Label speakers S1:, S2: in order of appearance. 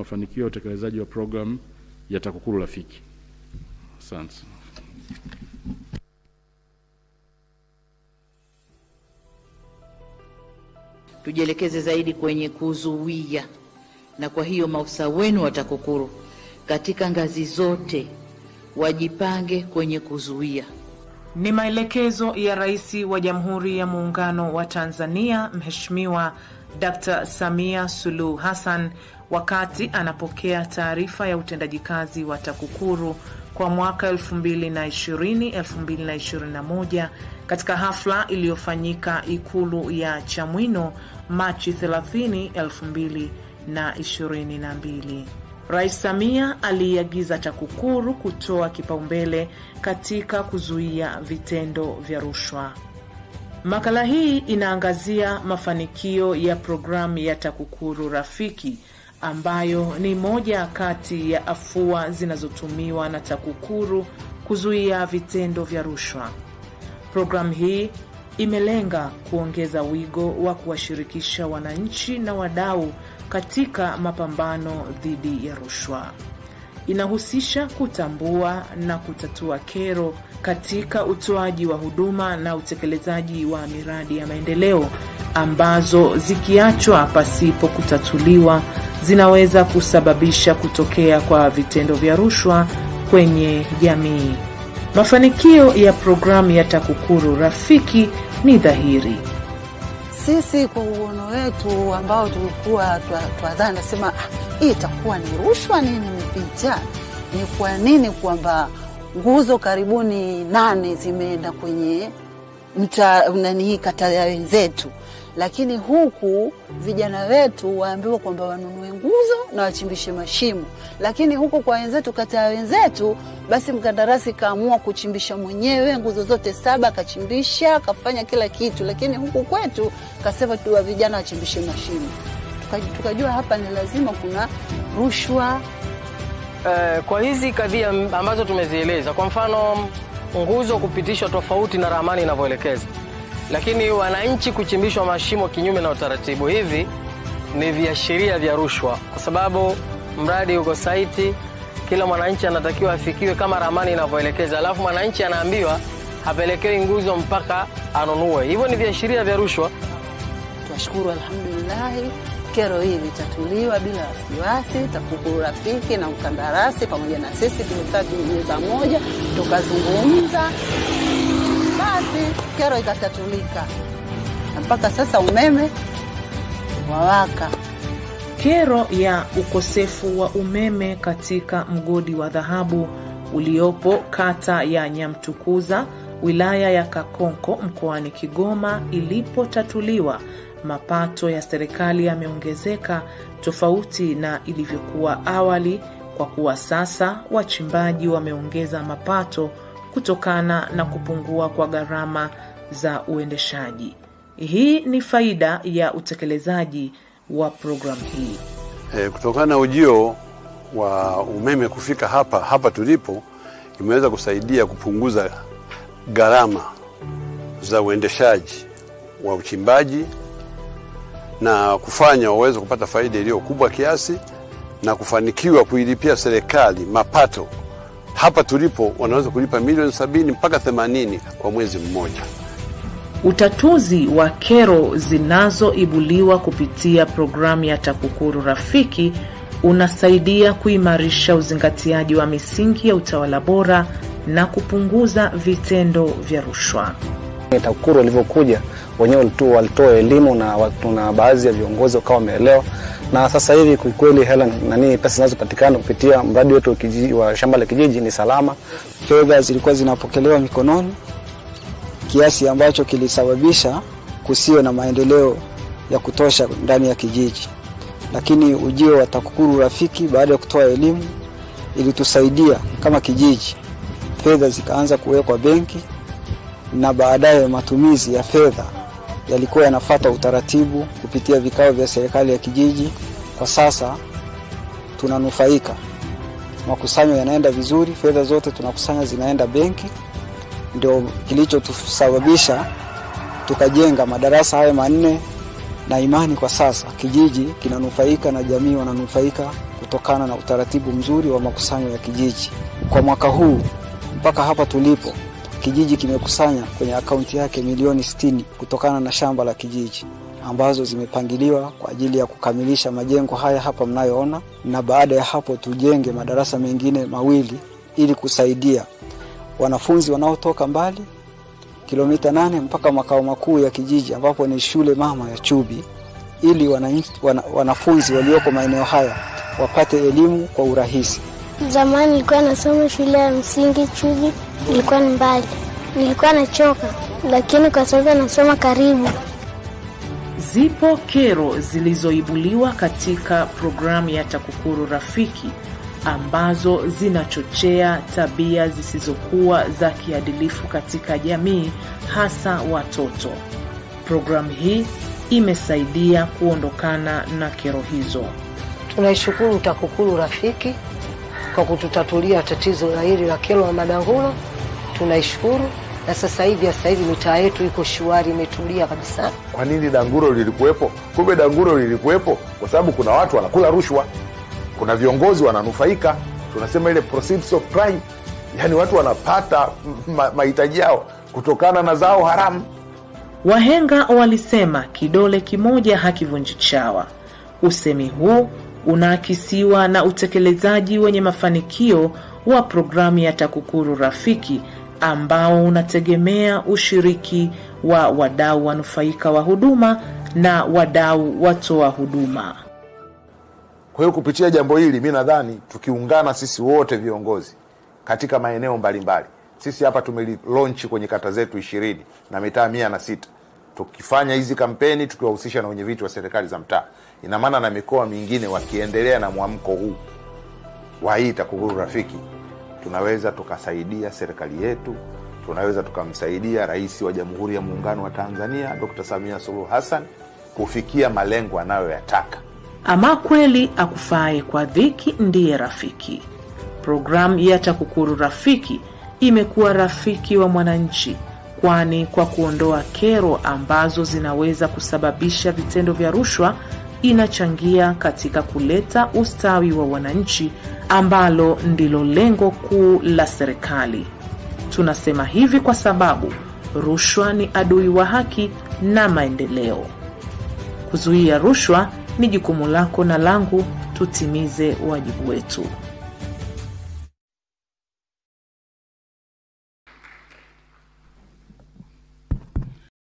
S1: mafanikio ya utekelezaji wa programu ya TAKUKURU Rafiki. Asante.
S2: Tujielekeze zaidi kwenye kuzuia, na kwa hiyo maafisa wenu wa TAKUKURU katika ngazi zote wajipange kwenye kuzuia.
S3: Ni maelekezo ya Rais wa Jamhuri ya Muungano wa Tanzania Mheshimiwa Dr. Samia Suluhu Hassan wakati anapokea taarifa ya utendaji kazi wa TAKUKURU kwa mwaka 2020-2021 katika hafla iliyofanyika Ikulu ya Chamwino Machi 30, 2022. Rais Samia aliagiza TAKUKURU kutoa kipaumbele katika kuzuia vitendo vya rushwa. Makala hii inaangazia mafanikio ya programu ya TAKUKURU Rafiki, ambayo ni moja kati ya afua zinazotumiwa na TAKUKURU kuzuia vitendo vya rushwa. Programu hii imelenga kuongeza wigo wa kuwashirikisha wananchi na wadau katika mapambano dhidi ya rushwa. Inahusisha kutambua na kutatua kero katika utoaji wa huduma na utekelezaji wa miradi ya maendeleo ambazo zikiachwa pasipo kutatuliwa zinaweza kusababisha kutokea kwa vitendo vya rushwa kwenye jamii. Mafanikio ya programu ya TAKUKURU Rafiki ni dhahiri.
S4: Sisi kwa uono wetu ambao tulikuwa tuadhani nasema hii itakuwa ni rushwa nini mpita, ni kwa nini kwamba nguzo karibuni 8 zimeenda kwenye hii kata ya wenzetu, lakini huku vijana wetu waambiwa kwamba wanunue nguzo na wachimbishe mashimo, lakini huku kwa wenzetu kata ya wenzetu basi mkandarasi kaamua kuchimbisha mwenyewe nguzo zote 7, kachimbisha, kafanya kila kitu, lakini huku kwetu kasema tu wa vijana wachimbishe mashimo. Tukajua hapa ni lazima kuna rushwa.
S5: Kwa hizi kadhia ambazo tumezieleza, kwa mfano nguzo kupitishwa tofauti na ramani inavyoelekeza, lakini wananchi kuchimbishwa mashimo kinyume na utaratibu, hivi ni viashiria vya rushwa, kwa sababu mradi uko site, kila mwananchi anatakiwa afikiwe kama ramani inavyoelekeza, alafu mwananchi anaambiwa hapelekewi nguzo mpaka anunue. Hivyo ni viashiria vya rushwa.
S4: Tunashukuru alhamdulillah, kero hii litatuliwa bila wasiwasi. TAKUKURU Rafiki na mkandarasi pamoja na sisi tumekaa meza moja tukazungumza, basi kero ikatatulika. Mpaka sasa umeme wawaka.
S3: Kero ya ukosefu wa umeme katika mgodi wa dhahabu uliopo kata ya Nyamtukuza, wilaya ya Kakonko, mkoani Kigoma ilipotatuliwa, mapato ya serikali yameongezeka tofauti na ilivyokuwa awali, kwa kuwa sasa wachimbaji wameongeza mapato kutokana na kupungua kwa gharama za uendeshaji. Hii ni faida ya utekelezaji wa programu hii.
S6: Kutokana na ujio wa umeme kufika hapa tulipo, imeweza kusaidia kupunguza gharama za uendeshaji wa uchimbaji na kufanya waweze kupata faida iliyo kubwa kiasi na kufanikiwa kuilipia serikali mapato. Hapa tulipo wanaweza kulipa milioni 70 mpaka 80 kwa mwezi mmoja.
S3: Utatuzi wa kero zinazoibuliwa kupitia programu ya TAKUKURU Rafiki unasaidia kuimarisha uzingatiaji wa misingi ya utawala bora na kupunguza vitendo vya rushwa.
S7: TAKUKURU walivyokuja wenyewe walitoa elimu na baadhi ya viongozi wakawa wameelewa, na sasa hivi kwa kweli pesa zinazopatikana kupitia mradi wetu wa shamba la kijiji ni salama.
S8: Fedha zilikuwa zinapokelewa mikononi kiasi ambacho kilisababisha kusiwe na maendeleo ya kutosha ndani ya kijiji, lakini ujio wa TAKUKURU Rafiki baada ya kutoa elimu ilitusaidia kama kijiji. Fedha zikaanza kuwekwa benki na baadaye matumizi ya fedha yalikuwa yanafuata utaratibu kupitia vikao vya serikali ya kijiji. Kwa sasa tunanufaika, makusanyo yanaenda vizuri, fedha zote tunakusanya zinaenda benki. Ndio kilichotusababisha tukajenga madarasa haya 4, na imani kwa sasa kijiji kinanufaika na jamii wananufaika kutokana na utaratibu mzuri wa makusanyo ya kijiji. Kwa mwaka huu mpaka hapa tulipo, kijiji kimekusanya kwenye akaunti yake milioni 60 kutokana na shamba la kijiji ambazo zimepangiliwa kwa ajili ya kukamilisha majengo haya hapa mnayoona, na baada ya hapo tujenge madarasa mengine 2 ili kusaidia wanafunzi wanaotoka mbali kilomita 8 mpaka makao makuu ya kijiji ambapo ni shule mama ya Chubi, ili wanafunzi walioko maeneo haya wapate elimu kwa urahisi.
S9: Zamani nilikuwa nasoma shule ya msingi Chubi, ilikuwa mbali. Nilikuwa nachoka, lakini kwa sasa nasoma karibu.
S3: Zipo kero zilizoibuliwa katika programu ya TAKUKURU Rafiki ambazo zinachochea tabia zisizokuwa za kiadilifu katika jamii, hasa watoto. Programu hii imesaidia kuondokana na kero hizo.
S10: Tunaishukuru TAKUKURU Rafiki kwa kututatulia tatizo la hili la kero la madangulo. Tunaishukuru, na sasa hivi mitaa yetu iko shwari, imetulia kabisa.
S11: Kwa nini dangulo lilikuwepo? Kumbe dangulo lilikuwepo kwa sababu kuna watu wanakula rushwa. Kuna viongozi wananufaika. Tunasema ile proceeds of crime. Yaani watu wanapata mahitaji yao kutokana na zao haramu.
S3: Wahenga walisema kidole kimoja hakivunji chawa. Usemi huu unaakisiwa na utekelezaji wenye mafanikio wa programu ya TAKUKURU Rafiki ambao unategemea ushiriki wa wadau wanufaika wa huduma na wadau watoa huduma.
S11: Kwa hiyo kupitia jambo hili mimi nadhani tukiungana sisi wote viongozi katika maeneo mbalimbali. Sisi hapa tumelaunch kwenye kata zetu 20 na mitaa 106. Tukifanya hizi kampeni tukiwahusisha na wenyeviti wa serikali za mtaa, ina maana na mikoa mingine wakiendelea na mwamko huu wa hii TAKUKURU Rafiki, tunaweza tukasaidia serikali yetu, tunaweza tukamsaidia Rais wa Jamhuri ya Muungano wa Tanzania Dr. Samia Suluhu Hassan kufikia malengo anayoyataka.
S3: Ama kweli akufae kwa dhiki ndiye rafiki. Programu ya TAKUKURU Rafiki imekuwa rafiki wa mwananchi, kwani kwa kuondoa kero ambazo zinaweza kusababisha vitendo vya rushwa, inachangia katika kuleta ustawi wa wananchi ambalo ndilo lengo kuu la serikali. Tunasema hivi kwa sababu rushwa ni adui wa haki na maendeleo. Kuzuia rushwa ni jukumu lako na langu, tutimize wajibu wetu.